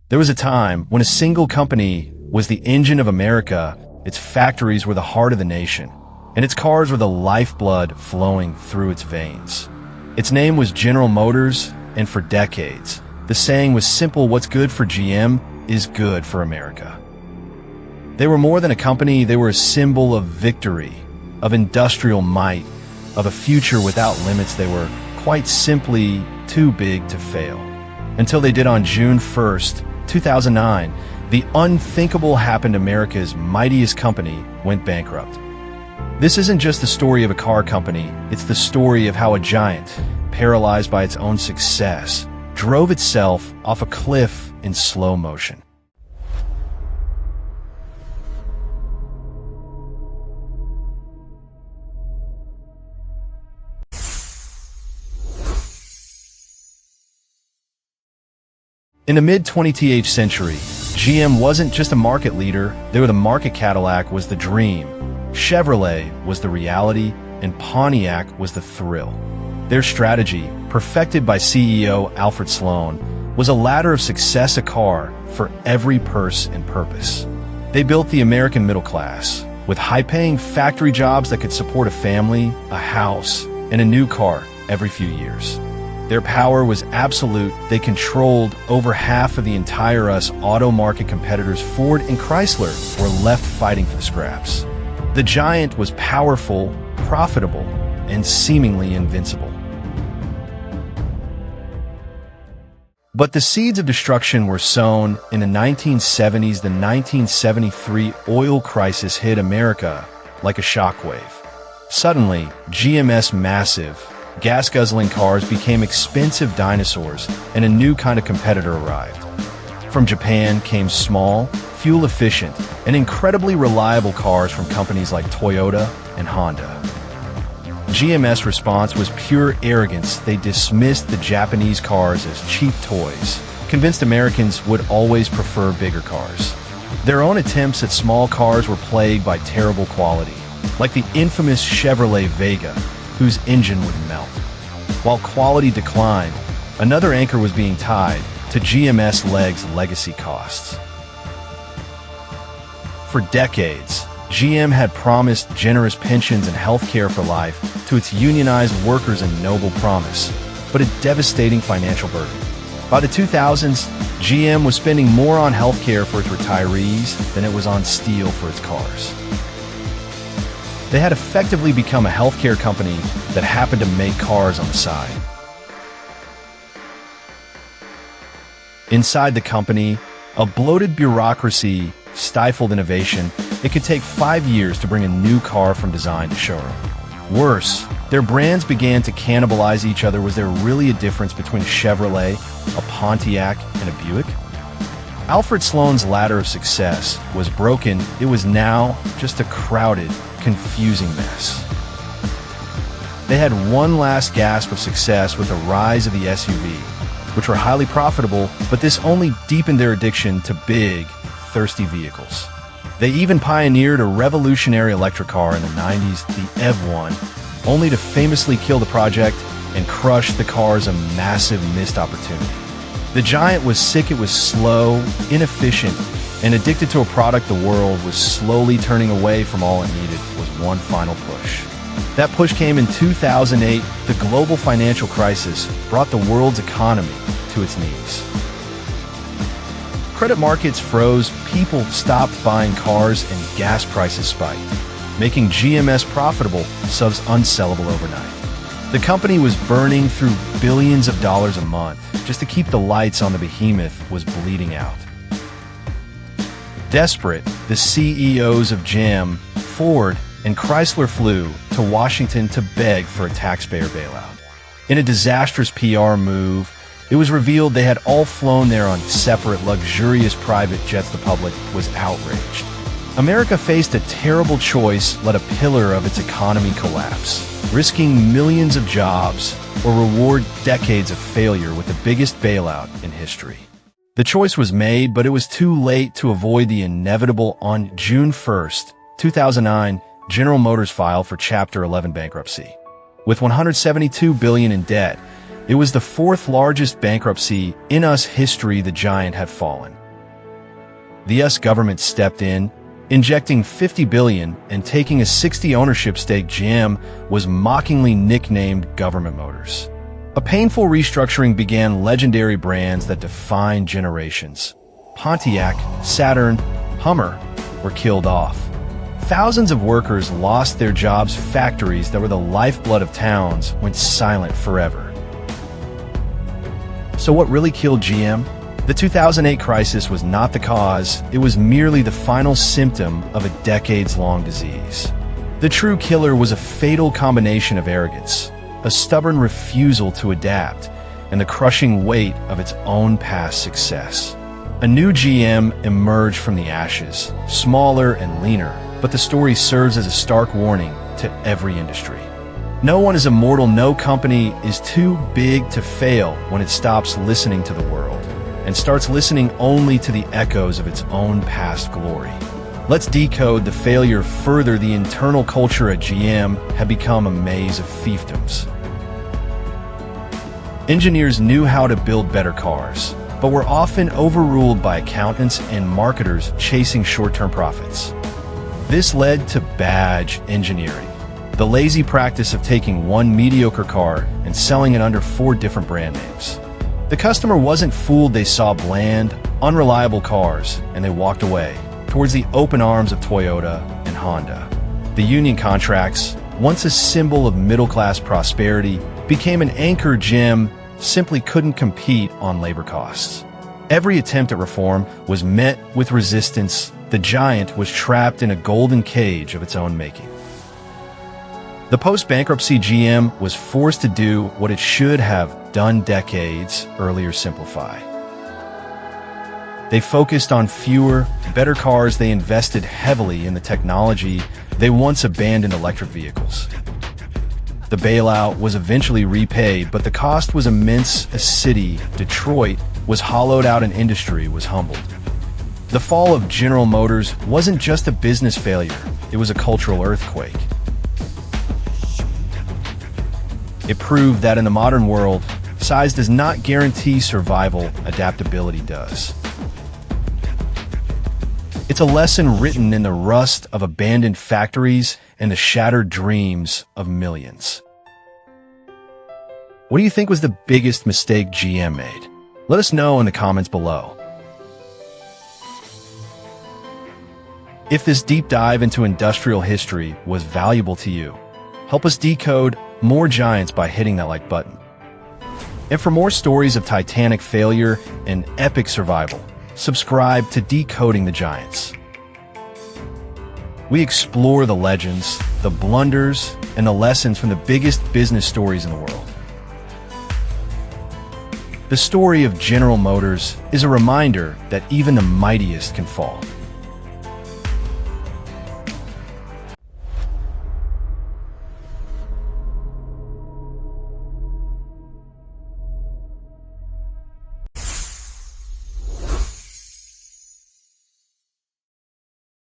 There was a time when a single company was the engine of America, its factories were the heart of the nation, and its cars were the lifeblood flowing through its veins. Its name was General Motors, and for decades, the saying was simple: what's good for GM is good for America. They were more than a company, they were a symbol of victory, of industrial might, of a future without limits. They were quite simply too big to fail. Until they did on June 1st, 2009, the unthinkable happened. America's mightiest company went bankrupt. This isn't just the story of a car company, it's the story of how a giant, paralyzed by its own success, drove itself off a cliff in slow motion. In the mid-20th century, GM wasn't just a market leader, they were the market. Cadillac was the dream, Chevrolet was the reality, and Pontiac was the thrill. Their strategy, perfected by CEO Alfred Sloan, was a ladder of success, a car for every purse and purpose. They built the American middle class, with high-paying factory jobs that could support a family, a house, and a new car every few years. Their power was absolute. They controlled over half of the entire US auto market. Competitors Ford and Chrysler were left fighting for the scraps. The giant was powerful, profitable, and seemingly invincible. But the seeds of destruction were sown in the 1970s. The 1973 oil crisis hit America like a shockwave. Suddenly, GM's massive, gas-guzzling cars became expensive dinosaurs, and a new kind of competitor arrived. From Japan came small, fuel-efficient, and incredibly reliable cars from companies like Toyota and Honda. GM's response was pure arrogance. They dismissed the Japanese cars as cheap toys, convinced Americans would always prefer bigger cars. Their own attempts at small cars were plagued by terrible quality, like the infamous Chevrolet Vega, whose engine would melt. While quality declined, another anchor was being tied to GM's legacy costs. For decades, GM had promised generous pensions and health care for life to its unionized workers, a noble promise, but a devastating financial burden. By the 2000s, GM was spending more on health care for its retirees than it was on steel for its cars. They had effectively become a healthcare company that happened to make cars on the side. Inside the company, a bloated bureaucracy stifled innovation. It could take 5 years to bring a new car from design to showroom. Worse, their brands began to cannibalize each other. Was there really a difference between a Chevrolet, a Pontiac, and a Buick? Alfred Sloan's ladder of success was broken. It was now just a crowded, confusing mess. They had one last gasp of success with the rise of the SUV, which were highly profitable, but this only deepened their addiction to big, thirsty vehicles. They even pioneered a revolutionary electric car in the 90s, the EV1, only to famously kill the project and crush the car as a massive missed opportunity. The giant was sick, it was slow, inefficient, and addicted to a product the world was slowly turning away from. All it needed was one final push. That push came in 2008. The global financial crisis brought the world's economy to its knees. Credit markets froze, people stopped buying cars, and gas prices spiked, making GM's profitable subs unsellable overnight. The company was burning through billions of dollars a month just to keep the lights on. The behemoth was bleeding out. Desperate, the CEOs of GM, Ford, and Chrysler flew to Washington to beg for a taxpayer bailout. In a disastrous PR move, it was revealed they had all flown there on separate, luxurious private jets. The public was outraged. America faced a terrible choice: let a pillar of its economy collapse, risking millions of jobs, or reward decades of failure with the biggest bailout in history. The choice was made, but it was too late to avoid the inevitable. On June 1st, 2009, General Motors filed for Chapter 11 bankruptcy. With $172 billion in debt, It was the fourth largest bankruptcy in US history. The giant had fallen. The US government stepped in, injecting $50 billion and taking a 60% ownership stake. GM was mockingly nicknamed Government Motors. A painful restructuring began. Legendary brands that defined generations, Pontiac, Saturn, Hummer, were killed off. Thousands of workers lost their jobs. Factories that were the lifeblood of towns went silent forever. So what really killed GM? The 2008 crisis was not the cause, it was merely the final symptom of a decades-long disease. The true killer was a fatal combination of arrogance, a stubborn refusal to adapt, and the crushing weight of its own past success. A new GM emerged from the ashes, smaller and leaner, but the story serves as a stark warning to every industry. No one is immortal. No company is too big to fail when it stops listening to the world and starts listening only to the echoes of its own past glory. Let's decode the failure further. The internal culture at GM had become a maze of fiefdoms. Engineers knew how to build better cars, but were often overruled by accountants and marketers chasing short-term profits. This led to badge engineering, the lazy practice of taking one mediocre car and selling it under 4 different brand names. The customer wasn't fooled. They saw bland, unreliable cars, and they walked away towards the open arms of Toyota and Honda. The union contracts, once a symbol of middle-class prosperity, became an anchor. GM simply couldn't compete on labor costs. Every attempt at reform was met with resistance. The giant was trapped in a golden cage of its own making. The post-bankruptcy GM was forced to do what it should have done decades earlier: simplify. They focused on fewer, better cars. They invested heavily in the technology they once abandoned: electric vehicles. The bailout was eventually repaid, but the cost was immense. A city, Detroit, was hollowed out and industry was humbled. The fall of General Motors wasn't just a business failure, it was a cultural earthquake. It proved that in the modern world, size does not guarantee survival, adaptability does. It's a lesson written in the rust of abandoned factories and the shattered dreams of millions. What do you think was the biggest mistake GM made? Let us know in the comments below. If this deep dive into industrial history was valuable to you, help us decode more giants by hitting that like button. And for more stories of titanic failure and epic survival, subscribe to Decoding the Giants. We explore the legends, the blunders, and the lessons from the biggest business stories in the world. The story of General Motors is a reminder that even the mightiest can fall.